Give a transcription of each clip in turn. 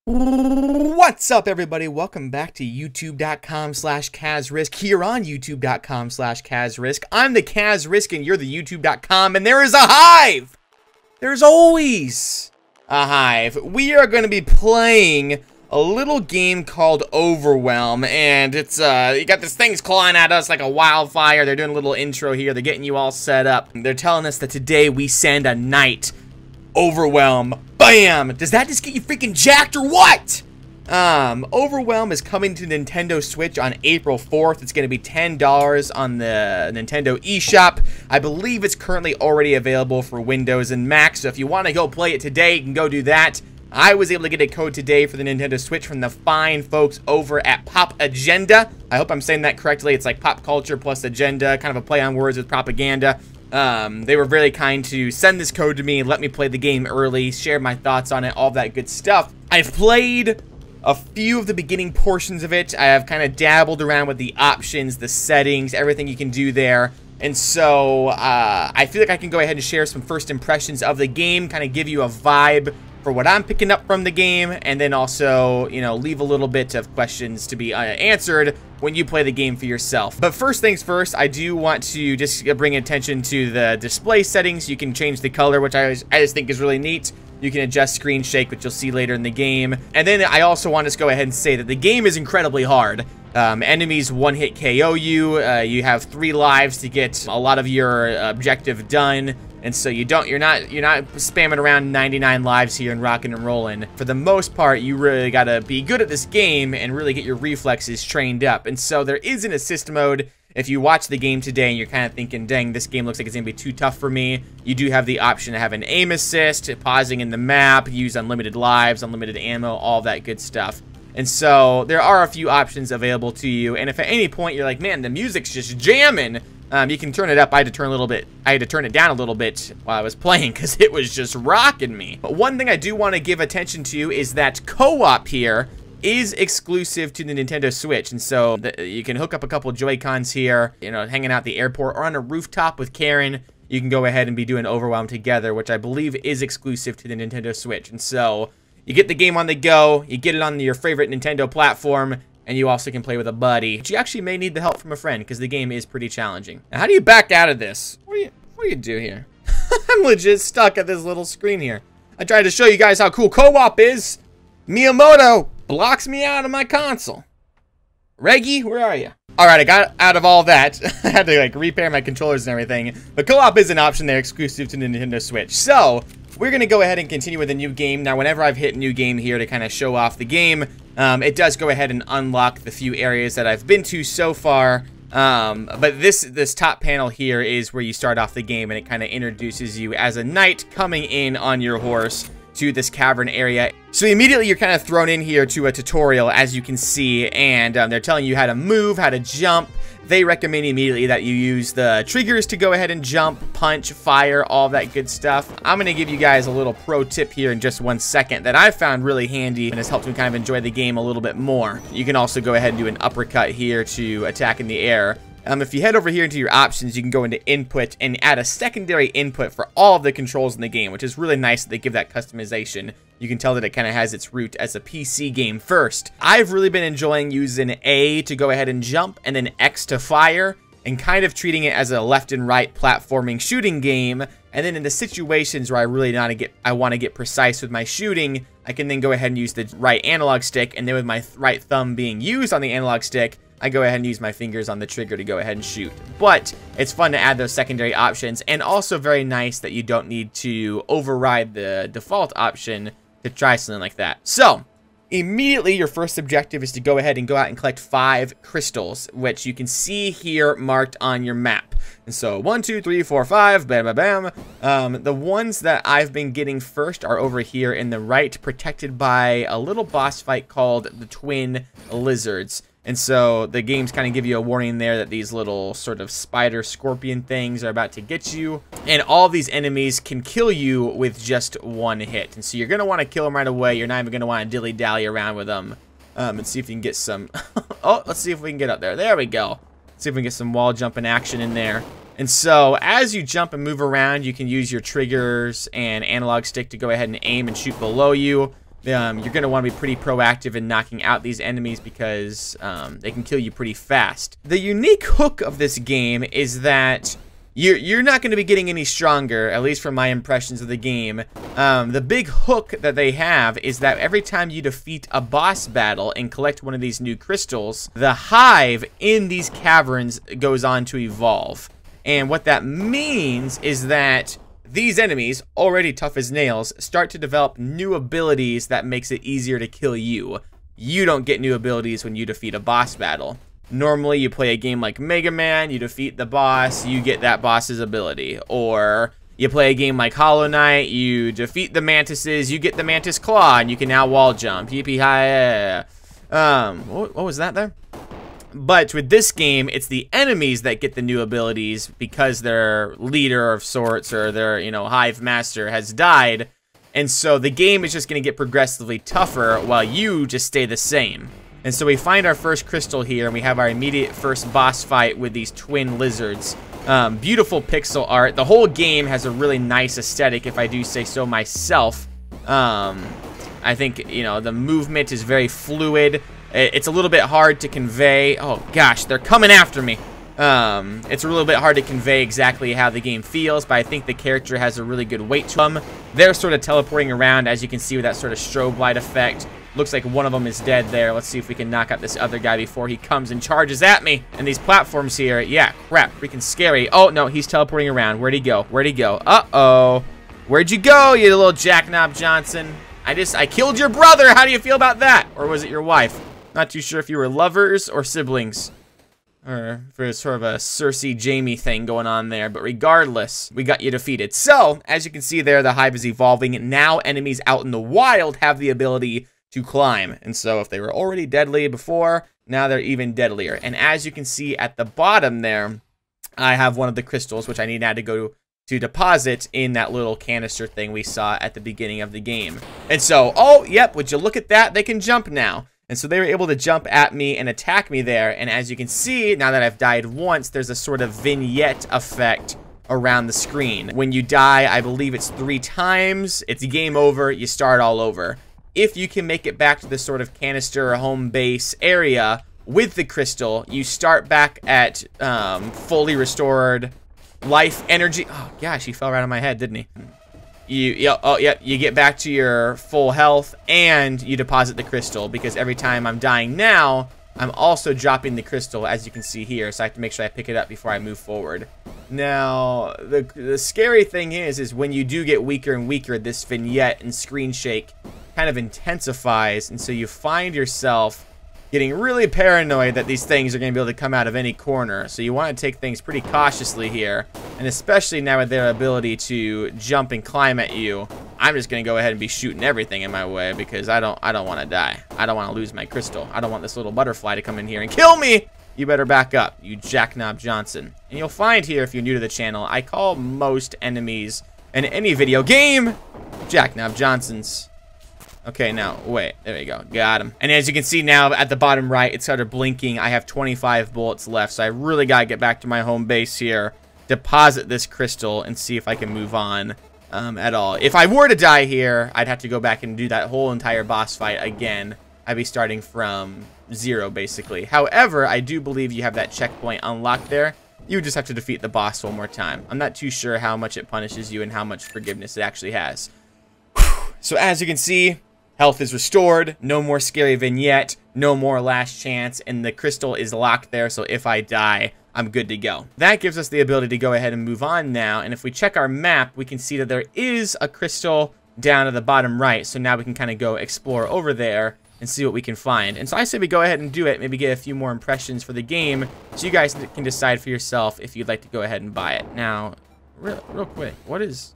What's up, everybody? Welcome back to youtube.com/Kazrisk here on youtube.com/Kazrisk. I'm the Kazrisk and you're the youtube.com, and there is a hive! There's always a hive. We are going to be playing a little game called Overwhelm, and it's, you got this thing's clawing at us like a wildfire. They're doing a little intro here. They're getting you all set up. They're telling us that today we send a knight. Overwhelm. Bam! Does that just get you freaking jacked or what? Overwhelm is coming to Nintendo Switch on April 4th. It's going to be $10 on the Nintendo eShop. I believe it's currently already available for Windows and Mac, so if you want to go play it today, you can go do that. I was able to get a code today for the Nintendo Switch from the fine folks over at Pop Agenda. I hope I'm saying that correctly. It's like pop culture plus agenda, kind of a play on words with propaganda. They were very kind to send this code to me, let me play the game early, share my thoughts on it, all that good stuff. I've played a few of the beginning portions of it. I have kind of dabbled around with the options, the settings, everything you can do there. And so, I feel like I can go ahead and share some first impressions of the game, kind of give you a vibe for what I'm picking up from the game, and then also, you know, leave a little bit of questions to be answered when you play the game for yourself. But first things first, I do want to just bring attention to the display settings. You can change the color, which I just think is really neat. You can adjust screen shake, which you'll see later in the game. And then I also want to go ahead and say that the game is incredibly hard. Enemies one-hit KO you. You have 3 lives to get a lot of your objective done. And so you're not spamming around 99 lives here and rocking and rolling. For the most part, you really gotta be good at this game and really get your reflexes trained up. And so there is an assist mode. If you watch the game today and you're kind of thinking, dang, this game looks like it's gonna be too tough for me, you do have the option to have an aim assist, pausing in the map, use unlimited lives, unlimited ammo, all that good stuff. And so there are a few options available to you. And if at any point you're like, man, the music's just jamming, you can turn it up. I had to turn it down a little bit while I was playing because it was just rocking me. But one thing I do want to give attention to is that co-op here is exclusive to the Nintendo Switch. And so you can hook up a couple Joy-Cons here, you know, hanging out at the airport or on a rooftop with Karen. You can go ahead and be doing Overwhelm together, which I believe is exclusive to the Nintendo Switch. And so you get the game on the go, you get it on your favorite Nintendo platform, and you also can play with a buddy. But you actually may need the help from a friend because the game is pretty challenging. Now, how do you back out of this? What do you do here? I'm legit stuck at this little screen here. I tried to show you guys how cool co-op is. Miyamoto blocks me out of my console. Reggie, where are you? All right, I got out of all that. I had to like repair my controllers and everything. But co-op is an option there exclusive to the Nintendo Switch. So we're gonna go ahead and continue with a new game. Now, whenever I've hit new game here to kind of show off the game, it does go ahead and unlock the few areas that I've been to so far. But this top panel here is where you start off the game, and it kind of introduces you as a knight coming in on your horse to this cavern area. So immediately you're kind of thrown in here to a tutorial, as you can see, and they're telling you how to move, how to jump. They recommend immediately that you use the triggers to go ahead and jump, punch, fire, all that good stuff. I'm going to give you guys a little pro tip here in just 1 second that I found really handy and has helped me kind of enjoy the game a little bit more. You can also go ahead and do an uppercut here to attack in the air. If you head over here into your options, you can go into input and add a secondary input for all of the controls in the game, which is really nice that they give that customization. You can tell that it kind of has its root as a PC game first. I've really been enjoying using A to go ahead and jump and then X to fire, and kind of treating it as a left and right platforming shooting game. And then in the situations where I want to get precise with my shooting, I can then go ahead and use the right analog stick, and then with my right thumb being used on the analog stick, I go ahead and use my fingers on the trigger to go ahead and shoot. But it's fun to add those secondary options, and also very nice that you don't need to override the default option to try something like that. So immediately your first objective is to go ahead and go out and collect 5 crystals, which you can see here marked on your map. And so 1, 2, 3, 4, 5, bam, bam, bam. The ones that I've been getting first are over here in the right, protected by a little boss fight called the Twin Lizards. And so the games kind of give you a warning there that these little sort of spider scorpion things are about to get you. And all these enemies can kill you with just 1 hit. And so you're going to want to kill them right away. You're not even going to want to dilly-dally around with them. And see if you can get some... Oh, let's see if we can get up there. There we go. Let's see if we can get some wall jumping action in there. And so as you jump and move around, you can use your triggers and analog stick to go ahead and aim and shoot below you. you're going to want to be pretty proactive in knocking out these enemies because they can kill you pretty fast. The unique hook of this game is that you're not going to be getting any stronger, at least from my impressions of the game. The big hook that they have is that every time you defeat a boss battle and collect one of these new crystals, the hive in these caverns goes on to evolve. And what that means is that these enemies, already tough as nails, start to develop new abilities that makes it easier to kill you. You don't get new abilities when you defeat a boss battle. Normally, you play a game like Mega Man, you defeat the boss, you get that boss's ability. Or you play a game like Hollow Knight, you defeat the mantises, you get the mantis claw, and you can now wall jump. Yippee-hi-yay. What was that there? But with this game, it's the enemies that get the new abilities because their leader of sorts or their, hive master has died. And so the game is just going to get progressively tougher while you just stay the same. And so we find our first crystal here, and we have our immediate first boss fight with these twin lizards. Beautiful pixel art. The whole game has a really nice aesthetic, if I do say so myself. I think, the movement is very fluid. It's a little bit hard to convey. Oh, gosh, they're coming after me. It's a little bit hard to convey exactly how the game feels, but I think the character has a really good weight to them. They're sort of teleporting around, as you can see with that sort of strobe light effect. Looks like one of them is dead there. Let's see if we can knock out this other guy before he comes and charges at me. And these platforms here, yeah, crap, freaking scary. Oh, no, he's teleporting around. Where'd he go? Where'd he go? Uh-oh. Where'd you go, you little Jackknob Johnson? I killed your brother. How do you feel about that? Or was it your wife? Not too sure if you were lovers or siblings. Or if there's sort of a Cersei Jaime thing going on there. But regardless, we got you defeated. So, as you can see there, the hive is evolving. Now enemies out in the wild have the ability to climb. And so if they were already deadly before, now they're even deadlier. And as you can see at the bottom there, I have one of the crystals, which I need now to go to deposit in that little canister thing we saw at the beginning of the game. And so, oh, yep, would you look at that? They can jump now. And so they were able to jump at me and attack me there. And as you can see, now that I've died once, there's a sort of vignette effect around the screen. When you die, I believe it's 3 times. It's game over. You start all over. If you can make it back to this sort of canister or home base area with the crystal, you start back at fully restored life energy. Oh, gosh, he fell right on my head, didn't he? You get back to your full health, and you deposit the crystal, because every time I'm dying now, I'm also dropping the crystal, as you can see here, so I have to make sure I pick it up before I move forward. Now, the scary thing is when you do get weaker and weaker, this vignette and screen shake kind of intensifies, and so you find yourself getting really paranoid that these things are going to be able to come out of any corner. So you want to take things pretty cautiously here, and especially now with their ability to jump and climb at you, I'm just going to go ahead and be shooting everything in my way, because I don't want to die. I don't want to lose my crystal. I don't want this little butterfly to come in here and kill me. You better back up, you Jackknob Johnson. And you'll find here, if you're new to the channel, I call most enemies in any video game Jackknob Johnsons. Okay, now, wait. There we go. Got him. And as you can see now, at the bottom right, it started blinking. I have 25 bullets left, so I really got to get back to my home base here, deposit this crystal, and see if I can move on at all. If I were to die here, I'd have to go back and do that whole entire boss fight again. I'd be starting from 0, basically. However, I do believe you have that checkpoint unlocked there. You just have to defeat the boss one more time. I'm not too sure how much it punishes you and how much forgiveness it actually has. So as you can see, health is restored, no more scary vignette, no more last chance, and the crystal is locked there, so if I die, I'm good to go. That gives us the ability to go ahead and move on now, and if we check our map, we can see that there is a crystal down at the bottom right, so now we can kind of go explore over there and see what we can find. And so I say we go ahead and do it, maybe get a few more impressions for the game, so you guys can decide for yourself if you'd like to go ahead and buy it. Now, real quick, is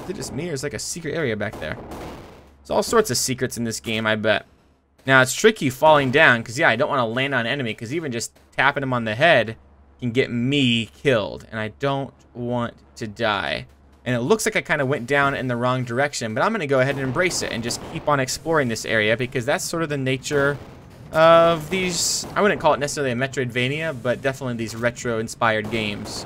it just me, or is like a secret area back there? There's all sorts of secrets in this game, I bet. Now, it's tricky falling down, because, yeah, I don't want to land on an enemy, because even just tapping him on the head can get me killed, and I don't want to die. And it looks like I kind of went down in the wrong direction, but I'm going to go ahead and embrace it and just keep on exploring this area, because that's sort of the nature of these, I wouldn't call it necessarily a Metroidvania, but definitely these retro-inspired games.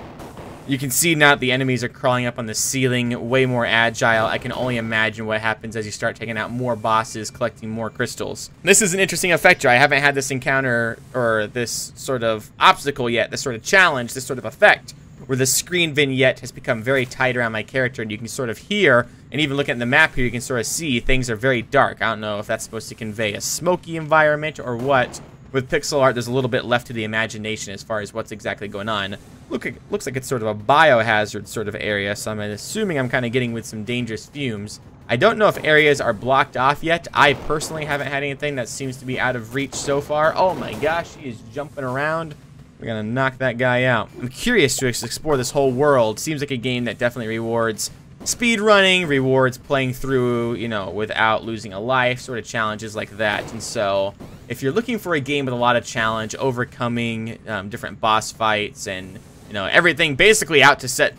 You can see now that the enemies are crawling up on the ceiling, way more agile. I can only imagine what happens as you start taking out more bosses, collecting more crystals. This is an interesting effect here. I haven't had this encounter or this sort of obstacle yet, this sort of challenge, this sort of effect, where the screen vignette has become very tight around my character, and you can sort of hear, and even looking at the map here, you can sort of see things are very dark. I don't know if that's supposed to convey a smoky environment or what. With pixel art, there's a little bit left to the imagination as far as what's exactly going on. Looks like it's sort of a biohazard sort of area, so I'm assuming I'm kind of getting with some dangerous fumes. I don't know if areas are blocked off yet. I personally haven't had anything that seems to be out of reach so far. Oh my gosh, he is jumping around. We're gonna knock that guy out. I'm curious to explore this whole world. Seems like a game that definitely rewards speed running, rewards playing through, you know, without losing a life, sort of challenges like that. And so, if you're looking for a game with a lot of challenge, overcoming different boss fights, and you know everything basically out to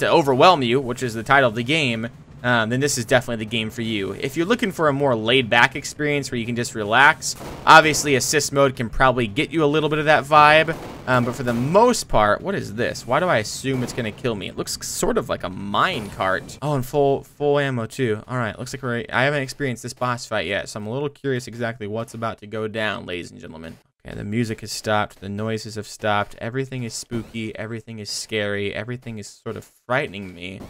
overwhelm you, which is the title of the game, then this is definitely the game for you. If you're looking for a more laid-back experience where you can just relax, obviously assist mode can probably get you a little bit of that vibe, but for the most part, what is this? Why do I assume it's gonna kill me? It looks sort of like a mine cart. Oh, and full ammo too. All right, looks like I haven't experienced this boss fight yet, so I'm a little curious exactly what's about to go down, ladies and gentlemen. Okay, the music has stopped, the noises have stopped, everything is spooky, everything is scary, everything is sort of frightening me.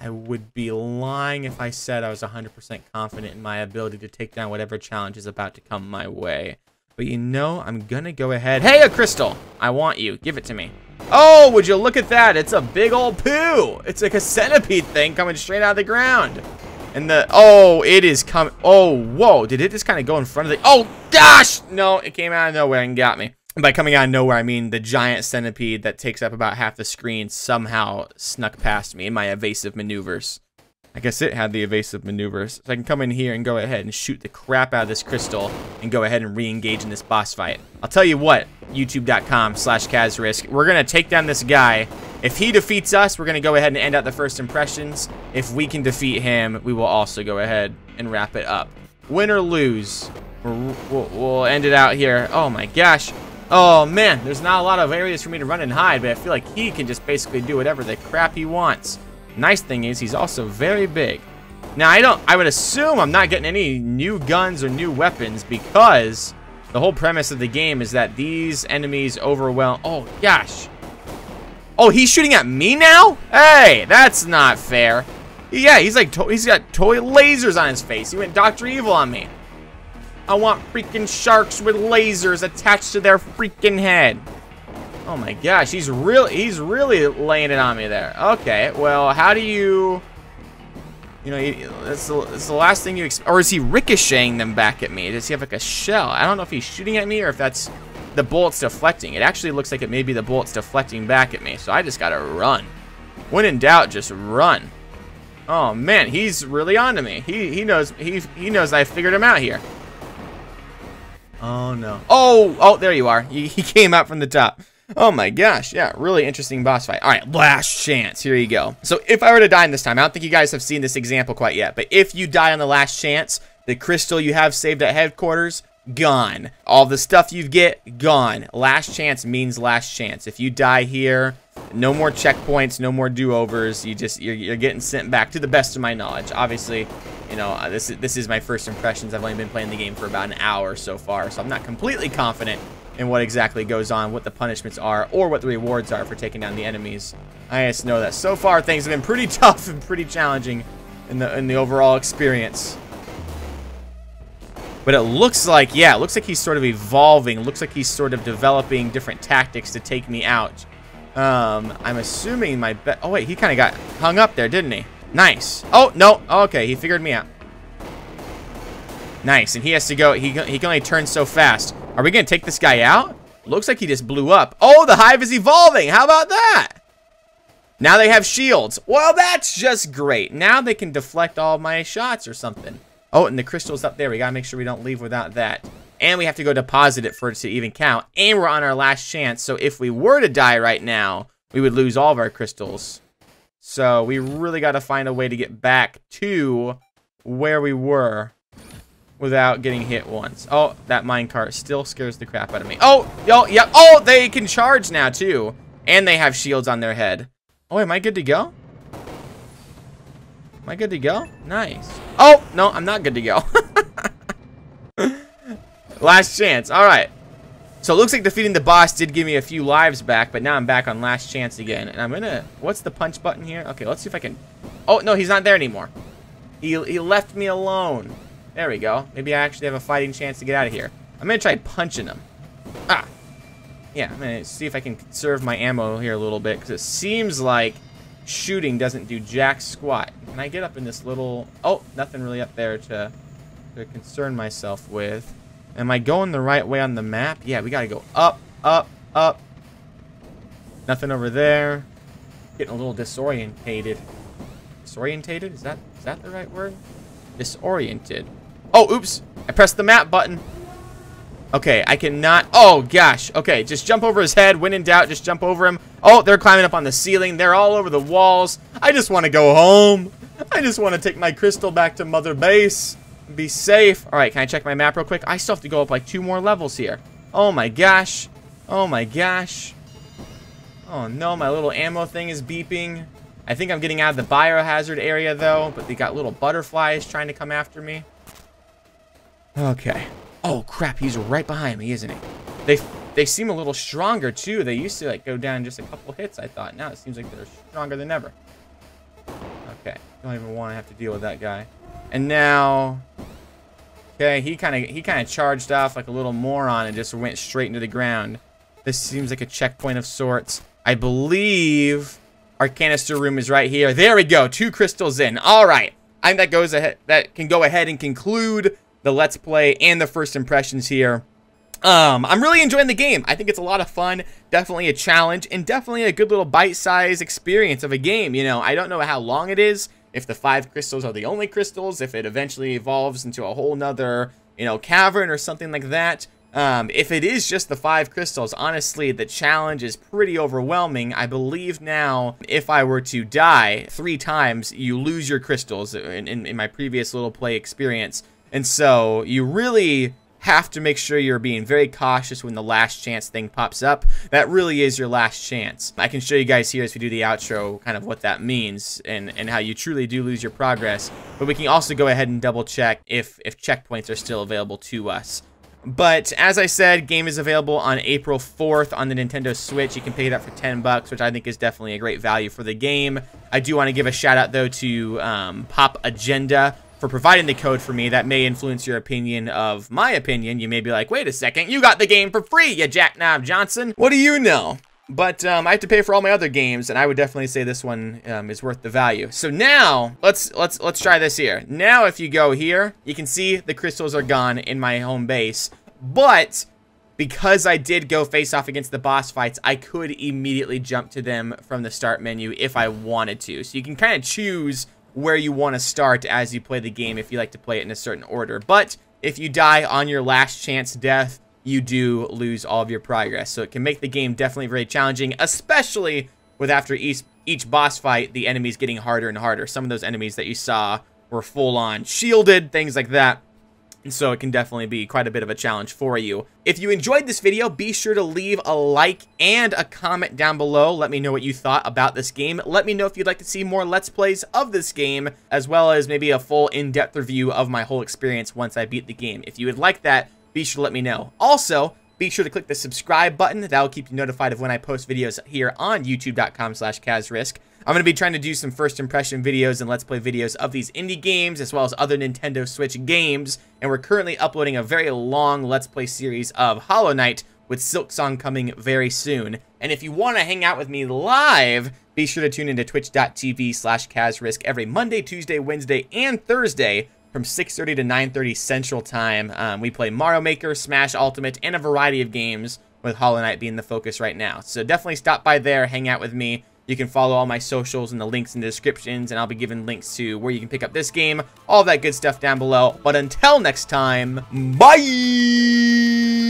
I would be lying if I said I was 100% confident in my ability to take down whatever challenge is about to come my way. But you know, I'm gonna go ahead. Hey, a crystal! I want you. Give it to me. Oh, would you look at that? It's a big old poo! It's like a centipede thing coming straight out of the ground. And oh, it is coming. Oh, whoa. Did it just kind of go in front of the... Oh, gosh! No, it came out of nowhere and got me. And by coming out of nowhere, I mean the giant centipede that takes up about half the screen somehow snuck past me in my evasive maneuvers. I guess it had the evasive maneuvers. So I can come in here and go ahead and shoot the crap out of this crystal and go ahead and re-engage in this boss fight. I'll tell you what, youtube.com/Kazrisk, we're going to take down this guy. If he defeats us, we're going to go ahead and end out the first impressions. If we can defeat him, we will also go ahead and wrap it up. Win or lose, we'll end it out here. Oh my gosh. Oh man, there's not a lot of areas for me to run and hide, but I feel like he can just basically do whatever the crap he wants. Nice thing is, he's also very big. Now, I would assume I'm not getting any new guns or new weapons, because the whole premise of the game is that these enemies overwhelm... Oh, gosh. Oh, he's shooting at me now? Hey, that's not fair. Yeah, he's got toy lasers on his face. He went Dr. Evil on me. I want freaking sharks with lasers attached to their freaking head. Oh my gosh, he's really laying it on me there. Okay, well, how do you... You know, that's the last thing you expect. Or is he ricocheting them back at me? Does he have like a shell? I don't know if he's shooting at me or if that's the bullets deflecting. It actually looks like it may be the bullets deflecting back at me. So I just gotta run. When in doubt, just run. Oh man, he's really onto me. He knows I figured him out here. Oh no. Oh, there you are. He came out from the top. Oh my gosh, yeah, really interesting boss fight. All right, last chance, here you go. So if I were to die in this time, I don't think you guys have seen this example quite yet, but if you die on the last chance, the crystal you have saved at headquarters, gone. All the stuff you get, gone. Last chance means last chance. If you die here, no more checkpoints, no more do-overs. You're getting sent back, to the best of my knowledge. Obviously, you know, this is my first impressions. I've only been playing the game for about an hour so far, so I'm not completely confident in what exactly goes on, what the punishments are, or what the rewards are for taking down the enemies. I just know that so far things have been pretty tough and pretty challenging in the overall experience. But it looks like, yeah, it looks like he's sort of evolving. It looks like he's sort of developing different tactics to take me out. I'm assuming oh wait, he kind of got hung up there, didn't he? Nice. Oh, no. Okay, he figured me out. Nice, and he has to go, he can only turn so fast. Are we gonna take this guy out? Looks like he just blew up. Oh, the hive is evolving. How about that? Now they have shields. Well, that's just great. Now they can deflect all my shots or something. Oh, and the crystal's up there. We gotta make sure we don't leave without that. And we have to go deposit it for it to even count. And we're on our last chance. So if we were to die right now, we would lose all of our crystals. So we really gotta find a way to get back to where we were without getting hit once. Oh, that minecart still scares the crap out of me. Oh, yep. Oh, they can charge now too. And they have shields on their head. Oh, am I good to go? Am I good to go? Nice. Oh, no, I'm not good to go. Last chance. All right. So it looks like defeating the boss did give me a few lives back, but now I'm back on last chance again. And I'm gonna... What's the punch button here? Okay, let's see if I can... Oh, no, he's not there anymore. He left me alone. There we go. Maybe I actually have a fighting chance to get out of here. I'm gonna try punching him. Ah. Yeah, I'm gonna see if I can conserve my ammo here a little bit, because it seems like shooting doesn't do jack squat. Can I get up in this little... Oh, nothing really up there to concern myself with. Am I going the right way on the map? Yeah, we gotta go up, up, up. Nothing over there. Getting a little disorientated. Disorientated? Is that the right word? Disoriented. Oh, oops. I pressed the map button. Okay, I cannot... Oh, gosh. Okay, just jump over his head. When in doubt, just jump over him. Oh, they're climbing up on the ceiling. They're all over the walls. I just want to go home. I just want to take my crystal back to Mother Base. Be safe. All right, can I check my map real quick? I still have to go up like 2 more levels here. Oh, my gosh. Oh, my gosh. Oh, no, my little ammo thing is beeping. I think I'm getting out of the biohazard area, though. But they got little butterflies trying to come after me. Okay. Oh, crap. He's right behind me, isn't he? They seem a little stronger, too. They used to, like, go down just a couple hits, I thought. Now it seems like they're stronger than ever. Okay. Don't even want to have to deal with that guy. And now... Okay, he kind of charged off like a little moron and just went straight into the ground. This seems like a checkpoint of sorts. I believe our canister room is right here. There we go. 2 crystals in. All right. I think that goes ahead. That can go ahead and conclude the Let's Play and the first impressions here. I'm really enjoying the game. I think it's a lot of fun. Definitely a challenge and definitely a good little bite-sized experience of a game. You know, I don't know how long it is. If the 5 crystals are the only crystals, if it eventually evolves into a whole nother, you know, cavern or something like that. If it is just the 5 crystals, honestly, the challenge is pretty overwhelming. I believe now, if I were to die 3 times, you lose your crystals in my previous little play experience. And so you really have to make sure you're being very cautious when the last chance thing pops up. That really is your last chance. I can show you guys here as we do the outro kind of what that means and how you truly do lose your progress. But we can also go ahead and double check if checkpoints are still available to us. But as I said, game is available on April 4th on the Nintendo Switch. You can pick it up for 10 bucks, which I think is definitely a great value for the game. I do want to give a shout out though to Pop Agenda for providing the code for me. That may influence your opinion of my opinion. You may be like, wait a second, you got the game for free, you jackknob Johnson. What do you know? But I have to pay for all my other games, and I would definitely say this one is worth the value. So now, let's try this here. Now, if you go here, you can see the crystals are gone in my home base. But because I did go face off against the boss fights, I could immediately jump to them from the start menu if I wanted to. So you can kind of choose where you want to start as you play the game if you like to play it in a certain order. But if you die on your last chance death, you do lose all of your progress. So it can make the game definitely very challenging, especially with after each boss fight, the enemies getting harder and harder. Some of those enemies that you saw were full on shielded, things like that. And so it can definitely be quite a bit of a challenge for you. If you enjoyed this video, be sure to leave a like and a comment down below. Let me know what you thought about this game. Let me know if you'd like to see more Let's Plays of this game, as well as maybe a full in-depth review of my whole experience once I beat the game. If you would like that, be sure to let me know. Also, be sure to click the subscribe button. That will keep you notified of when I post videos here on youtube.com/Kazrisk. I'm going to be trying to do some first impression videos and Let's Play videos of these indie games, as well as other Nintendo Switch games. And we're currently uploading a very long Let's Play series of Hollow Knight, with Silksong coming very soon. And if you want to hang out with me live, be sure to tune into twitch.tv/Kazrisk every Monday, Tuesday, Wednesday, and Thursday from 6:30 to 9:30 Central Time. We play Mario Maker, Smash Ultimate, and a variety of games, with Hollow Knight being the focus right now. So definitely stop by there, hang out with me. You can follow all my socials and the links in the descriptions, and I'll be giving links to where you can pick up this game, all that good stuff down below. But until next time, bye!